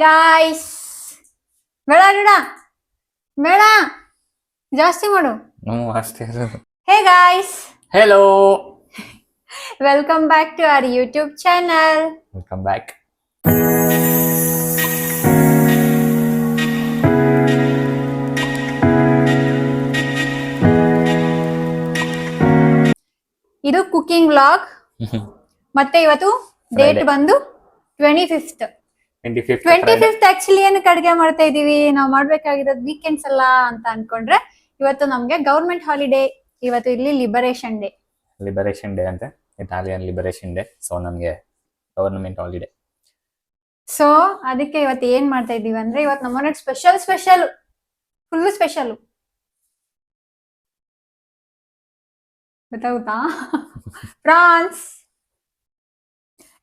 Guys, ಬೇಡ ಬೇಡ ಬೇಡ, ಜಾಸ್ತಿ ಮಾಡು. ಅಷ್ಟೇ ಇರೋದು. Hey guys, hello, welcome back to our YouTube channel. Welcome back. ಇದು ಕುಕಿಂಗ್ ವ್ಲಾಗ್. ಮತ್ತೆ ಇವತ್ತು ಡೇಟ್ ಬಂದು 25th. 25th ಆಕ್ಚುಲಿ ಏನಕ್ಕೆ ಅಡಿಗೆ ಮಾಡ್ತಾ ಇದೀವಿ, ನಾವು ಮಾಡ್ಬೇಕಾಗಿರೋದು ವೀಕೆಂಡ್ಸ್ ಅಲ್ಲ ಅಂತ ಅನ್ಕೊಂಡ್ರೆ, ಇವತ್ತು ನಮ್ಗೆ ಗವರ್ಮೆಂಟ್ ಹಾಲಿಡೇ. ಇವತ್ತು ಇಲ್ಲಿ ಲಿಬರೇಷನ್ ಡೇ ಅಂತ, ಇಟಾಲಿಯನ್ ಲಿಬರೇಷನ್ ಡೇ. ಸೊ ನಮ್ಗೆ ಗವರ್ನಮೆಂಟ್ ಹಾಲಿಡೇ. ಸೊ ಅದಕ್ಕೆ ಇವತ್ತು ಏನ್ ಮಾಡ್ತಾ ಇದೀವಿ ಅಂದ್ರೆ, ಇವತ್ತು ನಮ್ಮನೆ ಸ್ಪೆಷಲ್ ಫುಲ್ ಸ್ಪೆಷಲ್ ಗೊತ್ತಾಗುತ್ತಾ? ಪ್ರಾನ್ಸ್.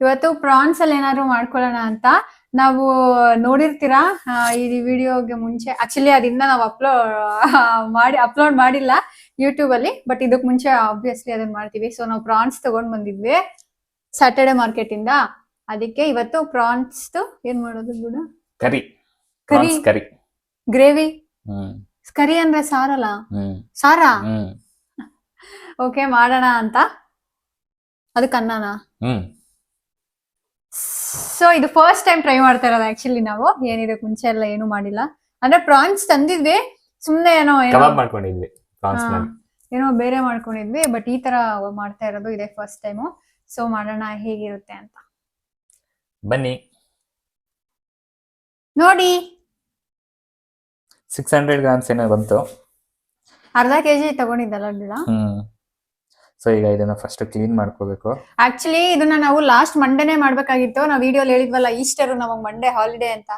ಇವತ್ತು ಪ್ರಾನ್ಸ್ ಅಲ್ಲಿ ಏನಾದ್ರು ಮಾಡ್ಕೊಳ್ಳೋಣ ಅಂತ ನಾವು ನೋಡಿರ್ತೀರಾ ಈ ವಿಡಿಯೋಗೆ ಮುಂಚೆ. ಆಕ್ಚುಲಿ ಅದನ್ನ ನಾವು ಅಪ್ಲೋಡ್ ಮಾಡಿಲ್ಲ ಯೂಟ್ಯೂಬ್ ಅಲ್ಲಿ, ಬಟ್ ಇದಕ್ ಮುಂಚೆ ಆಬ್ವಿಯಸ್ಲಿ ಅದನ್ನ ಮಾಡ್ತೀವಿ. ಸೊ ನಾವು ಪ್ರಾನ್ಸ್ ತಗೊಂಡ್ ಬಂದಿದ್ವಿ ಸ್ಯಾಟರ್ಡೆ ಮಾರ್ಕೆಟ್ ಇಂದ. ಅದಕ್ಕೆ ಇವತ್ತು ಪ್ರಾನ್ಸ್ ಏನ್ ಮಾಡೋದು ಕೂಡ ಕರಿ ಗ್ರೇವಿ. ಕರಿ ಅಂದ್ರೆ ಸಾರಲ್ಲ, ಸಾರಾ? ಓಕೆ, ಮಾಡೋಣ ಅಂತ. ಅದಕ್ಕೆ ಅನ್ನನ. ಸೊ ಇದು ಫಸ್ಟ್ ಟೈಮ್ ಟ್ರೈ ಮಾಡ್ತಾ ಇರೋದು ಆಕ್ಚುಲಿ ನಾವು. ಏನಿದೆ ಮುಂಚೆ ಎಲ್ಲ ಏನು ಮಾಡಿಲ್ಲ. ಅಂದ್ರೆ ಪ್ರಾನ್ಸ್ ತಂದಿದ್ವಿ, ಸುಮ್ನೆ ಏನೋ ಮಾಡ್ಕೊಂಡಿದ್ವಿ, ಏನೋ ಬೇರೆ ಮಾಡ್ಕೊಂಡಿದ್ವಿ. ಬಟ್ ಈ ತರ ಮಾಡ್ತಾ ಇರೋದು ಇದೆ ಫಸ್ಟ್ ಟೈಮು. ಸೊ ಮಾಡೋಣ ಹೇಗಿರುತ್ತೆ ಅಂತ. ಬನ್ನಿ ನೋಡಿ. 600 ಗ್ರಾಮ್ಸ್ ಏನೋ ಬಂತು. ಅರ್ಧ ಕೆಜಿ ತಗೊಂಡಿದ್ದಲ್ಲ ಗಿಡ. ಸೊ ಈಗ ಇದನ್ನ ಫಸ್ಟ್ ಕ್ಲೀನ್ ಮಾಡ್ಕೋಬೇಕು. ಆಕ್ಚುಲಿ ಇದನ್ನ ನಾವು ಲಾಸ್ಟ್ ಮಂಡೇನೆ ಮಾಡ್ಬೇಕಾಗಿತ್ತು. ನಾವು ವಿಡಿಯೋಲಿ ಹೇಳಿದ್ವಲ್ಲ, ಈಸ್ಟರ್ ನಮಗ್ ಮಂಡೇ ಹಾಲಿಡೇ ಅಂತ.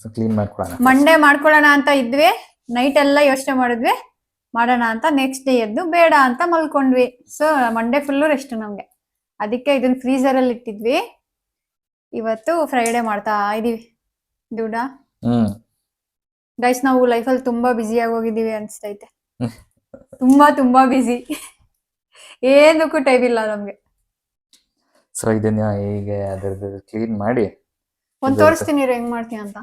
ಸೊ ಕ್ಲೀನ್ ಮಾಡ್ಕೊಳ್ಳೋಣ, ಮಂಡೇ ಮಾಡ್ಕೊಳ್ಳೋಣ ಅಂತ ಇದ್ವಿ. ನೈಟ್ ಎಲ್ಲ ಯೋಚನೆ ಮಾಡಿದ್ವಿ ಮಾಡೋಣ ಅಂತ. ನೆಕ್ಸ್ಟ್ ಡೇ ಎದ್ದು ಬೇಡ ಅಂತ ಮಲ್ಕೊಂಡ್ವಿ. ಸೊ ಮಂಡೇ ಫುಲ್ಲು ರೆಸ್ಟ್ ನಮ್ಗೆ. ಅದಕ್ಕೆ ಇದನ್ನ ಫ್ರೀಸರ್ ಅಲ್ಲಿ ಇಟ್ಟಿದ್ವಿ. ಇವತ್ತು ಫ್ರೈಡೇ ಮಾಡ್ತಾ ಇದೀವಿ. ದುಡ ಗೈಸ್, ನಾವು ಲೈಫಲ್ಲಿ ತುಂಬಾ ಬ್ಯುಸಿ ಆಗಿ ಹೋಗಿದ್ದೀವಿ ಅನ್ಸ್ತೈತೆ. ತುಂಬಾ ಬ್ಯುಸಿ, ಏನಕ್ಕೂ ಟೈಮ್ ಇಲ್ಲ ನಮ್ಗೆ. ಸೊ ಇದನ್ನ ಹೀಗೆ ಅದರದ್ದು ಕ್ಲೀನ್ ಮಾಡಿ ಒಂದ್ ತೋರಿಸ್ತೀನಿ ಹೆಂಗ್ ಮಾಡ್ತೀನಿ ಅಂತ.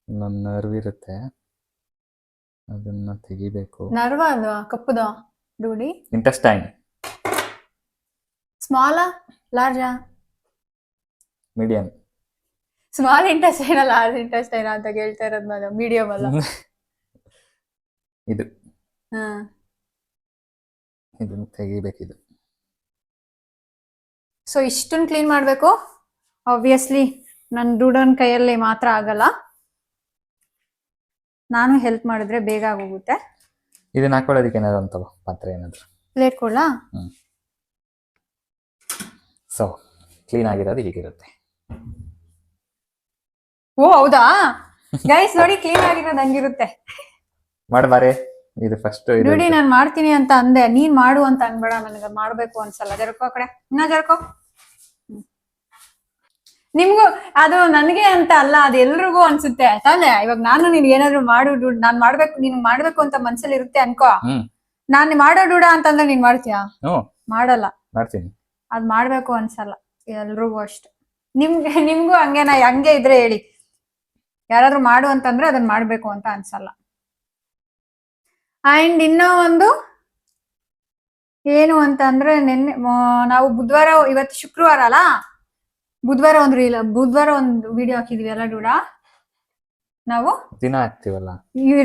ನನ್ನ ನರ್ವ್ ಇರುತ್ತೆ, ಅದನ್ನ ತೆಗಿಬೇಕು. ನರ್ವ ಅದು ಕಪ್ಪುದ ಡೂಡಿ. ಇಂಟೆಸ್ಟೈನ್ ಸ್ಮಾಲ್ ಲಾರ್ಜಾ? Medium. Small intestine large intestine ಅಂತ ಕೇಳ್ತಾ ಇರೋದು ನಾನು. ಮೀಡಿಯಂ ಅಲ್ಲ ಇದು. ಇದನ್ನ ತೆಗಿಬೇಕಿದು. ಸೊ ಇಷ್ಟನ್ನು ಕ್ಲೀನ್ ಮಾಡ್ಬೇಕು. ಆಬ್ವಿಯಸ್ಲಿ ನನ್ನ ದುಡನ್ ಕೈಯಲ್ಲಿ ಮಾತ್ರ ಆಗಲ್ಲ, ನಾನು ಹೆಲ್ಪ್ ಮಾಡಿದ್ರೆ ಬೇಗ ಆಗೋಗುತ್ತೆ. ಇದನ್ನ ಹಾಕೊಳ್ಳೋದಕ್ಕೆ ಏನಾದ್ರು ಅಂತ ಪಾತ್ರೆ ಏನಾದ್ರು ಪ್ಲೇಟ್ ಕೊಡ್ಲಾ? ಸೊ ಕ್ಲೀನ್ ಆಗಿರೋದು ಹೀಗಿರುತ್ತೆ. ಓ ಹೌದಾ ಗೈಸ್, ನೋಡಿ ಕ್ಲೀನ್ ಆಗಿರೋದು ಹಂಗಿರುತ್ತೆ. ಮಾಡಬಾರೆ ಇದು ಫಸ್ಟ್ ನೋಡಿ, ನಾನು ಮಾಡ್ತೀನಿ ಅಂತ ಅಂದೆ, ನೀನ್ ಮಾಡು ಅಂತ ಅನ್ಬೇಡ. ನನಗೆ ಮಾಡ್ಬೇಕು ಅನ್ಸಲ್ಲ. ಜರ್ಕೋ ಕಡೆ, ಇನ್ನ ಜರ್ಕೋ. ನಿಮ್ಗೂ ಅದು ನನಗೆ ಅಂತ ಅಲ್ಲ, ಅದು ಎಲ್ರಿಗೂ ಅನ್ಸುತ್ತೆ ತಾನೆ. ಇವಾಗ ನಾನು ನೀನ್ ಏನಾದ್ರು ಮಾಡು, ನಾನ್ ಮಾಡ್ಬೇಕು, ನೀನ್ ಮಾಡ್ಬೇಕು ಅಂತ ಮನ್ಸಲ್ಲಿ ಇರುತ್ತೆ ಅನ್ಕೋ. ನಾನ್ ಮಾಡೋ ಡೂಡ ಅಂತಂದ್ರೆ ನೀನ್ ಮಾಡ್ತೀಯಾ? ಮಾಡಲ್ಲ. ಮಾಡ್ತೀನಿ. ಅದ್ ಮಾಡ್ಬೇಕು ಅನ್ಸಲ್ಲ ಎಲ್ರಿಗೂ ಅಷ್ಟು. ನಿಮ್ಗೂ ಹಂಗೆ ಇದ್ರೆ ಹೇಳಿ. ಯಾರಾದ್ರೂ ಮಾಡು ಅಂತಂದ್ರೆ ಅದನ್ನ ಮಾಡ್ಬೇಕು ಅಂತ ಅನ್ಸಲ್ಲ. ಅಂಡ್ ಇನ್ನೂ ಒಂದು ಏನು ಅಂತ ಅಂದ್ರೆ, ನಿನ್ನೆ ನಾವು ಬುಧವಾರ, ಇವತ್ತು ಶುಕ್ರವಾರ ಅಲ್ಲ, ಬುಧವಾರ ಒಂದು ವಿಡಿಯೋ ಹಾಕಿದ್ವಿ ಅಲ್ಲ ಡೂಡ. ನಾವು ದಿನ ಹಾಕ್ತಿವಲ್ಲ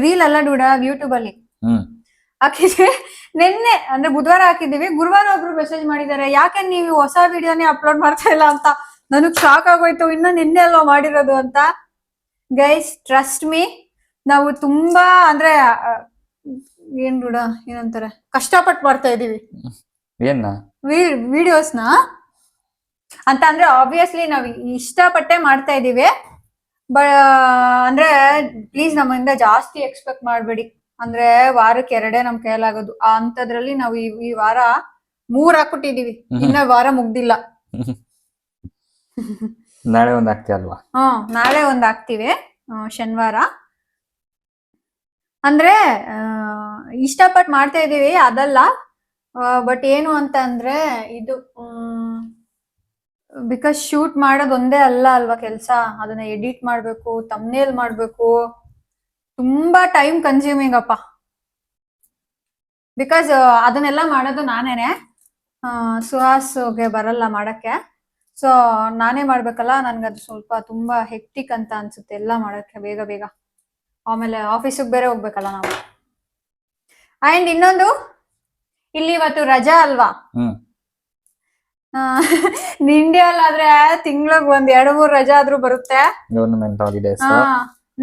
ರೀಲ್ ಅಲ್ಲ ಡೂಡ, ಯೂಟ್ಯೂಬ್ ಅಲ್ಲಿ ಹಾಕಿದ್ವಿ. ನಿನ್ನೆ ಅಂದ್ರೆ ಬುಧವಾರ ಹಾಕಿದೀವಿ. ಗುರುವಾರ ಒಬ್ರು ಮೆಸೇಜ್ ಮಾಡಿದ್ದಾರೆ, ಯಾಕೆ ನೀವು ಹೊಸ ವಿಡಿಯೋನೇ ಅಪ್ಲೋಡ್ ಮಾಡ್ತಾ ಇಲ್ಲ ಅಂತ. ನನಗ್ ಶಾಕ್ ಆಗೋಯ್ತು, ಇನ್ನ ನಿನ್ನೆ ಅಲ್ವಾ ಮಾಡಿರೋದು ಅಂತ. ಗೈಸ್ ಟ್ರಸ್ಟ್ ಮೀ, ನಾವು ತುಂಬಾ ಅಂದ್ರೆ ಏನ್ ಡೂಡ ಏನಂತಾರೆ, ಕಷ್ಟಪಟ್ಟು ಮಾಡ್ತಾ ಇದೀವಿ ವಿಡಿಯೋಸ್ನ ಅಂತ. ಅಂದ್ರೆ ಆಬ್ವಿಯಸ್ಲಿ ನಾವ್ ಇಷ್ಟಪಟ್ಟೆ ಮಾಡ್ತಾ ಇದೀವಿ. ಅಂದ್ರೆ ಪ್ಲೀಸ್ ನಮ್ಮಿಂದ ಜಾಸ್ತಿ ಎಕ್ಸ್ಪೆಕ್ಟ್ ಮಾಡ್ಬೇಡಿ. ಅಂದ್ರೆ ವಾರಕ್ಕೆ 2 ನಮ್ ಕೈಲಾಗೋದು ಅಂತದ್ರಲ್ಲಿ ನಾವು ಈ ವಾರ 3 ಹಾಕ್ಬಿಟ್ಟಿದೀವಿ. ಇನ್ನ ವಾರ ಮುಗ್ದಿಲ್ಲ. ನಾಳೆ ಒಂದ್ ಹಾಕ್ತಿ ಅಲ್ವಾ? ನಾಳೆ ಒಂದ್ ಹಾಕ್ತಿವಿ, ಶನಿವಾರ. ಅಂದ್ರೆ ಇಷ್ಟಪಟ್ಟು ಮಾಡ್ತಾ ಇದೀವಿ ಅದಲ್ಲ. ಬಟ್ ಏನು ಅಂತ ಅಂದ್ರೆ, ಇದು ಬಿಕಾಸ್ ಶೂಟ್ ಮಾಡೋದು ಒಂದೇ ಅಲ್ಲ ಅಲ್ವಾ ಕೆಲಸ, ಅದನ್ನ ಎಡಿಟ್ ಮಾಡ್ಬೇಕು, ತಮ್ನೇಲ್ ಮಾಡ್ಬೇಕು, ತುಂಬಾ ಟೈಮ್ ಕನ್ಸ್ಯೂಮಿಂಗ್ ಅಪ್ಪ. ಬಿಕಾಸ್ ಅದನ್ನೆಲ್ಲ ಮಾಡೋದು ನಾನೇನೆ, ಸುಹಾಸ್ಗೆ ಬರಲ್ಲ ಮಾಡಕ್ಕೆ. ಸೊ ನಾನೇ ಮಾಡ್ಬೇಕಲ್ಲ, ನನ್ಗದು ಸ್ವಲ್ಪ ತುಂಬಾ ಹೆಕ್ಟಿಕ್ ಅಂತ ಅನ್ಸುತ್ತೆ ಎಲ್ಲ ಮಾಡಕ್ಕೆ ಬೇಗ ಬೇಗ. ಆಮೇಲೆ ಆಫೀಸಿಗೆ ಬೇರೆ ಹೋಗ್ಬೇಕಲ್ಲ ನಾವು. ಅಂಡ್ ಇನ್ನೊಂದು, ಇಲ್ಲಿ ಇವತ್ತು ರಜಾ ಅಲ್ವಾ, ಹ್ಮ್ ಇಂಡಿಯಾಲಾದ್ರೆ ತಿಂಗ್ಳಿಗೆ ಒಂದ್ 2-3 ರಜಾ ಆದ್ರೂ ಬರುತ್ತೆ. Government holidays.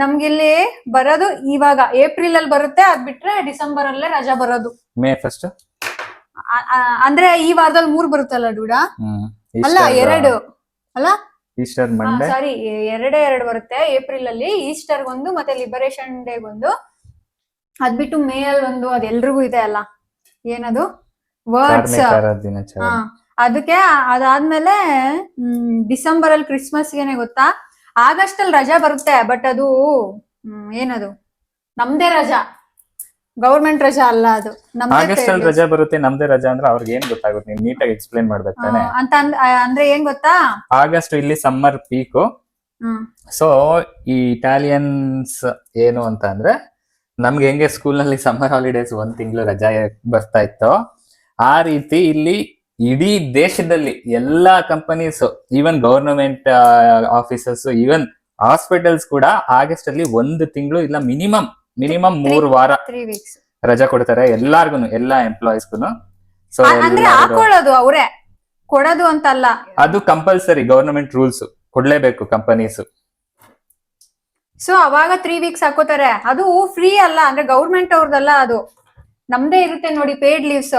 ನಮ್ಗಿಲ್ಲಿ ಬರೋದು ಇವಾಗ ಏಪ್ರಿಲ್ ಅಲ್ಲಿ ಬರುತ್ತೆ, ಅದ್ ಬಿಟ್ರೆ ಡಿಸೆಂಬರ್ ಅಲ್ಲೇ ರಜಾ ಬರೋದು. ಮೇ ಫಸ್ಟ್ ಅಂದ್ರೆ ಈ ವಾರದಲ್ಲಿ 3 ಬರುತ್ತಲ್ಲ ಡೂಡ, ಅಲ್ಲ 2 ಅಲ್ಲ, ಈಸ್ಟರ್ ಮಂಡೇ, ಸಾರಿ 2 ಬರುತ್ತೆ. ಏಪ್ರಿಲ್ ಅಲ್ಲಿ ಈಸ್ಟರ್ ಒಂದು, ಮತ್ತೆ ಲಿಬರೇಷನ್ ಡೇ ಒಂದು, ಅದ್ ಬಿಟ್ಟು ಮೇ ಅಲ್ಲಿ ಒಂದು, ಅದೆಲ್ರಿಗೂ ಇದೆ ಅಲ್ಲ, ಏನದು ವರ್ಡ್ಸ್, ಕಾರ್ಮಿಕರ ದಿನಾಚರಣೆ. ಅದಕ್ಕೆ. ಅದಾದ್ಮೇಲೆ ಡಿಸೆಂಬರ್ ಅಲ್ಲಿ ಕ್ರಿಸ್ಮಸ್ಗೆನೆ ಗೊತ್ತಾ, ಆಗಸ್ಟ್ ಅಲ್ಲಿ ರಜಾ ಬರುತ್ತೆ, ಬಟ್ ಅದು ಏನದು ನಮ್ದೇ ರಜಾ, ಗೌರ್ಮೆಂಟ್ ರಜಾ ಅಲ್ಲ ಅದು, ಆಗಸ್ಟ್ ಅಲ್ಲಿ ರಜಾ ಬರುತ್ತೆ, ನಮ್ದೇ ರಜಾ ಅಂದ್ರೆ ಅವ್ರಿಗೆ ಏನ್ ಗೊತ್ತಾಗುತ್ತೆ, ನೀನ್ ನೀಟಾಗಿ ಎಕ್ಸ್ಪ್ಲೇನ್ ಮಾಡ್ಬೇಕು ತಾನೆ ಅಂತ. ಅಂದ್ರೆ ಏನ್ ಗೊತ್ತಾ, ಆಗಸ್ಟ್ ಇಲ್ಲಿ ಸಮ್ಮರ್ ಪೀಕು. ಸೊ ಈ ಇಟಾಲಿಯನ್ಸ್ ಏನು ಅಂತ ಅಂದ್ರೆ, ನಮ್ಗೆ ಹೆಂಗೆ ಸ್ಕೂಲ್ ನಲ್ಲಿ ಸಮ್ಮರ್ ಹಾಲಿಡೇಸ್ 1 ತಿಂಗಳು ರಜಾ ಬರ್ತಾ ಇತ್ತು, ಆ ರೀತಿ ಇಲ್ಲಿ ಇಡೀ ದೇಶದಲ್ಲಿ ಎಲ್ಲಾ companies, even government offices, even hospitals ಕೂಡ ಆಗಸ್ಟ್ ಅಲ್ಲಿ 1 ತಿಂಗಳು ಇಲ್ಲ ಮಿನಿಮಮ್ 3 ವಾರ 3 weeks ರಜಾ ಕೊಡ್ತಾರೆ ಎಲ್ಲಾರ್ಗುನು, ಎಲ್ಲಾ ಎಂಪ್ಲಾಯೀಸ್ಗುನು. ಸೊ ಅಂದ್ರೆ ಹಾಕೊಳ್ಳೋದು ಅವರೇ ಕೊಡೋದು ಅಂತ ಅಲ್ಲ, ಅದು ಕಂಪಲ್ಸರಿ ಗವರ್ನಮೆಂಟ್ ರೂಲ್ಸ್, ಕೊಡ್ಲೇಬೇಕು ಕಂಪನೀಸ್. ಸೊ ಅವಾಗ 3 weeks ಹಾಕೋತಾರೆ. ಅದು ಫ್ರೀ ಅಲ್ಲ, ಅಂದ್ರೆ ಗೌರ್ಮೆಂಟ್ ಅವ್ರದಲ್ಲ, ಅದು ನಮ್ದೇ ಇರುತ್ತೆ ನೋಡಿ ಪೇಡ್ ಲೀವ್ಸ್,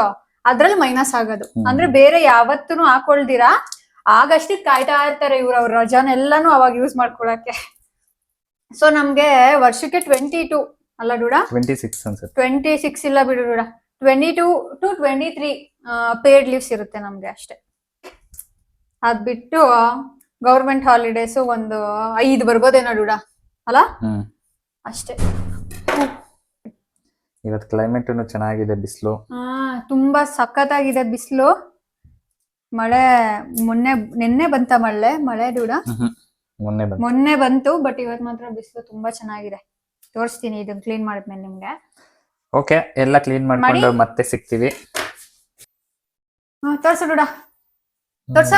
ಅದ್ರಲ್ಲಿ ಮೈನಸ್ ಆಗೋದು. ಅಂದ್ರೆ ಬೇರೆ ಯಾವತ್ತೂ ಹಾಕೊಳ್ದಿರಾ ಆಗಷ್ಟಕ್ಕೆ ಕಾಯ್ತಾ ಇರ್ತಾರೆ ಇವ್ರ ಅವ್ರ ರಜಾನೆಲ್ಲಾನು ಅವಾಗ ಯೂಸ್ ಮಾಡ್ಕೊಳಕ್ಕೆ. ಸೊ ನಮ್ಗೆ ವರ್ಷಕ್ಕೆ 22 ಅಲ್ಲ ಡೂಡ, 26 ಅನ್ಸುತ್ತೆ, 26 ಇಲ್ಲ ಬಿಡು ಡೂಡ, 22 to 23 ಪೇಡ್ ಲೀವ್ಸ್ ಇರುತ್ತೆ ನಮ್ಗೆ ಅಷ್ಟೇ. ಅದ್ ಬಿಟ್ಟು ಗೌರ್ಮೆಂಟ್ ಹಾಲಿಡೇಸ್ ಒಂದು 5 ಬರ್ಬೋದೇನೋ ಡೂಡ ಅಲ್ಲ, ಅಷ್ಟೇ. ಇವತ್ತು ಕ್ಲೈಮೇಟ್ ಚೆನ್ನಾಗಿದೆ, ಬಿಸಿಲು ತುಂಬಾ ಸಖತ್ತಾಗಿದೆ ಬಿಸಿಲು. ಮಳೆ ನಿನ್ನೆ ಬಂತ ಮಳೆ ಡೂಡ, ಮೊನ್ನೆ ಬಂತು, ಬಟ್ ಇವತ್ ಮಾತ್ರ ಬಿಸಿಲು ತುಂಬಾ ಚೆನ್ನಾಗಿದೆ. ತೋರಿಸ್ತೀನಿ ಇದನ್ನ ಕ್ಲೀನ್ ಮಾಡಿದ್ಮೇಲೆ ನಿಮ್ಗೆ. ಓಕೆ, ಎಲ್ಲ ಕ್ಲೀನ್ ಮಾಡ್ಕೊಂಡು ಮತ್ತೆ ಸಿಗ್ತೀವಿ. ತೋರ್ಸು ಡೂಡ, ತೋರ್ಸ.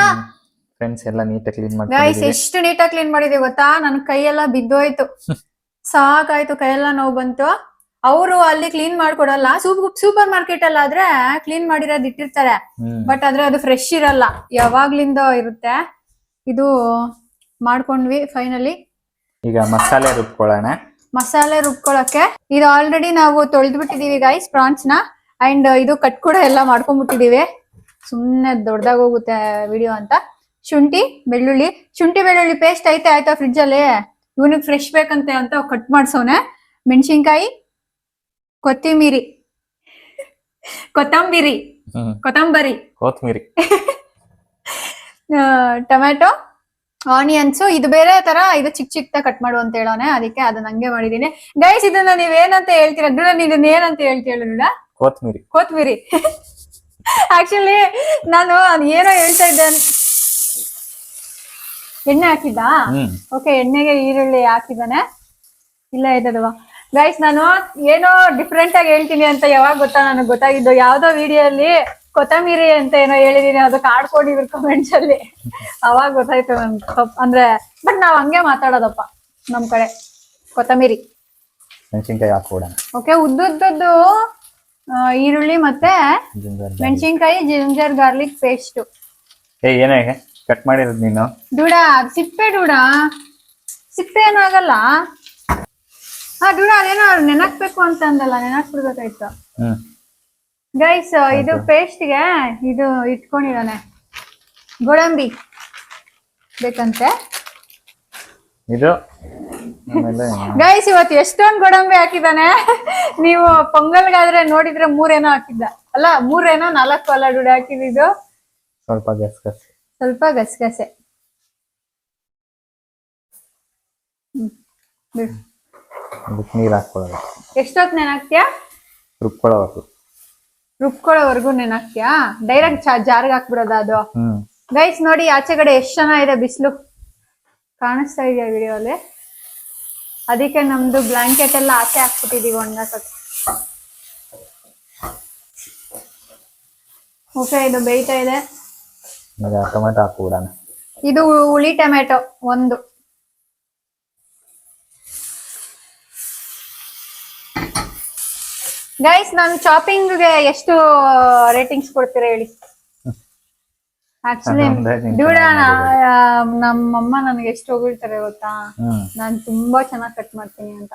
ಫ್ರೆಂಡ್ಸ್ ಎಲ್ಲ ನೀಟಾಗಿ ಕ್ಲೀನ್ ಮಾಡಿ ಗೈಸ್, ಎಷ್ಟು ನೀಟಾಗಿ ಕ್ಲೀನ್ ಮಾಡಿದೀವಿ ಗೊತ್ತಾ, ನನ್ ಕೈಯೆಲ್ಲ ಬಿದ್ದೋಯ್ತು, ಸಾಕಾಯ್ತು, ಕೈಯೆಲ್ಲ ನೋವು ಬಂತು. ಅವರು ಅಲ್ಲಿ ಕ್ಲೀನ್ ಮಾಡ್ಕೊಡಲ್ಲ, ಸೂಪರ್ ಮಾರ್ಕೆಟ್ ಅಲ್ಲಿ ಆದ್ರೆ ಕ್ಲೀನ್ ಮಾಡಿರೋದು ಇಟ್ಟಿರ್ತಾರೆ, ಬಟ್ ಆದ್ರೆ ಅದು ಫ್ರೆಶ್ ಇರಲ್ಲ, ಯಾವಾಗ್ಲಿಂದ ಇರುತ್ತೆ. ಇದು ಮಾಡ್ಕೊಂಡ್ವಿ ಫೈನಲಿ. ಈಗ ಮಸಾಲೆ ರುಬ್ಕೊಳ್ಳೋಣ. ಮಸಾಲೆ ರುಬ್ಕೊಳಕ್ಕೆ ಇದು ಆಲ್ರೆಡಿ ನಾವು ತೊಳೆದು ಬಿಟ್ಟಿದೀವಿ ಗೈಸ್ ಪ್ರಾನ್ಸ್ ನ, ಅಂಡ್ ಇದು ಕಟ್ ಕೂಡ ಎಲ್ಲ ಮಾಡ್ಕೊಂಡ್ಬಿಟ್ಟಿದೀವಿ, ಸುಮ್ನೆ ದೊಡ್ಡದಾಗ ಹೋಗುತ್ತೆ ವಿಡಿಯೋ ಅಂತ. ಶುಂಠಿ ಬೆಳ್ಳುಳ್ಳಿ ಪೇಸ್ಟ್ ಆಯ್ತಾ ಫ್ರಿಡ್ಜ್ ಅಲ್ಲಿ, ಇವನಿಗೆ ಫ್ರೆಶ್ ಬೇಕಂತೆ ಅಂತ ಕಟ್ ಮಾಡ್ಸೋನೆ. ಮೆಣಸಿನ್ಕಾಯಿ, ಕೊತ್ತಂಬರಿ, ಟೊಮ್ಯಾಟೊ, ಆನಿಯನ್ಸ್. ಇದು ಬೇರೆ ತರ, ಇದು ಚಿಕ್ಕ ಕಟ್ ಮಾಡು ಅಂತ ಹೇಳೋನೆ, ಅದಕ್ಕೆ ಅದನ್ನ ಹಂಗೆ ಮಾಡಿದೀನಿ. ಗೈಸ್, ಇದನ್ನ ನೀವೇನಂತ ಹೇಳ್ತೀರಾ? ಇದನ್ನ ಏನಂತ ಹೇಳ್ತೀರಾ? ಕೊತ್ಮಿರಿ. ಆಕ್ಚುಲಿ ನಾನು ಏನೋ ಹೇಳ್ತಾ ಇದ್ದೆ, ಎಣ್ಣೆ ಹಾಕಿದ್ದ. ಓಕೆ, ಎಣ್ಣೆಗೆ ಈರುಳ್ಳಿ ಹಾಕಿದ್ದಾನೆ, ಇಲ್ಲ ಇದ್ದದವ. ಗೈಸ್, ನಾನು ಏನೋ ಡಿಫ್ರೆಂಟ್ ಆಗಿ ಹೇಳ್ತೀನಿ ಅಂತ ಯಾವಾಗ ಗೊತ್ತಾ ನನಗೆ ಗೊತ್ತಾಗಿದ್ದು, ಯಾವ್ದೋ ವಿಡಿಯೋ ಅಲ್ಲಿ ಕೊತ್ತಂಬರಿ ಅಂತ ಏನೋ ಹೇಳಿದೀನಿ, ಅದಕ್ಕೆ ಆಡ್ಕೊಂಡಿದ್ರು ಕಮೆಂಟ್ಸ್ ಅಲ್ಲಿ, ಅವಾಗ ಗೊತ್ತಾಯ್ತು ನನ್ಗೆ. ಅಂದ್ರೆ ಬಟ್ ನಾವ್ ಹಂಗೆ ಮಾತಾಡೋದಪ್ಪ ನಮ್ ಕಡೆ. ಕೊತ್ತಂಬರಿ, ಮೆಣಸಿನ್ಕಾಯಿ ಹಾಕೋಣ. ಓಕೆ, ಉದ್ದುದ್ದು ಈರುಳ್ಳಿ ಮತ್ತೆ ಮೆಣಸಿನ್ಕಾಯಿ, ಜಿಂಜರ್ ಗಾರ್ಲಿಕ್ ಪೇಸ್ಟ್. ಏನೇ ಕಟ್ ಮಾಡಿರೋದು ನೀನು? ಡೂಡ, ಸಿಪ್ಪೆ ಏನೂ ಆಗಲ್ಲ. ಡೂಡ, ಅದೇನೋ ನೆನಕ್ಬೇಕು ಅಂತ ಅಂದಲ್ಲ, ನೆನಕ್ಬಿಡ್ಬೇಕಾಯ್ತು. ಗೈಸ್, ಇದು ಪೇಸ್ಟ್ಗೆ ಇದು ಇಟ್ಕೊಂಡಿದ್ದಾನೆ, ಗೋಡಂಬಿ ಬೇಕಂತೆ ಇದು. ಗೈಸ್, ಇವತ್ತು ಎಷ್ಟೊಂದು ಗೋಡಂಬಿ ಹಾಕಿದ್ದಾನೆ. ನೀವು ಪೊಂಗಲ್ಗಾದ್ರೆ ನೋಡಿದ್ರೆ 3 ಏನೋ ಹಾಕಿದ್ದ, ಅಲ್ಲ 3 ಏನೋ 4 ಅಲ್ಲ ಡೂಡ ಹಾಕಿದ್ದು. ಸ್ವಲ್ಪ ಗಸಗಸೆ. ನೀರ್ ಹಾಕೊಳ್ಳೋದು. ಎಷ್ಟೊತ್ತು ನೆನಾಕ್ತಿಯಾ? ರುಬ್ಕೊಳ್ಳೋವರೆಗೂ ನೆನಾಕ್ತಿಯಾ? ಡೈರೆಕ್ಟ್ ಜಾರ್ಗೆ ಹಾಕ್ಬಿಡೋದ ಅದು? ಗೈಸ್ ನೋಡಿ ಆಚೆ ಕಡೆ ಎಷ್ಟು ಚೆನ್ನಾಗಿದೆ ಬಿಸಿಲು, ಕಾಣಿಸ್ತಾ ಇದೆಯಾ ವಿಡಿಯೋ ಅಲ್ಲಿ? ಅದಕ್ಕೆ ನಮ್ದು ಬ್ಲಾಂಕೆಟ್ ಎಲ್ಲ ಆಚೆ ಹಾಕ್ಬಿಟ್ಟಿದೀವಿ ಒಣಗಾಕಕ್ಕೆ. ಓಕೆ, ಇದು ಬೇಯ್ತಾ ಇದೆ. ಟೊಮೆಟೊ ಹಾಕ್ಬಿಡೋಣ. ಇದು ಹುಳಿ ಟೊಮೆಟೊ ಒಂದು. ಗೈಸ್ ನಾನು ಚಾಪಿಂಗ್ಗೆ ಎಷ್ಟು ರೇಟಿಂಗ್ಸ್ ಕೊಡ್ತೀರಾ ಹೇಳಿ? ಆಕ್ಚುಲಿ ಡ್ಯೂಡ ನಮ್ಮಮ್ಮ ನನಗೆ ಎಷ್ಟು ಹೊಗಳ್ತಾರೆ ಗೊತ್ತಾ, ನಾನ್ ತುಂಬಾ ಚೆನ್ನಾಗಿ ಕಟ್ ಮಾಡ್ತೀನಿ ಅಂತ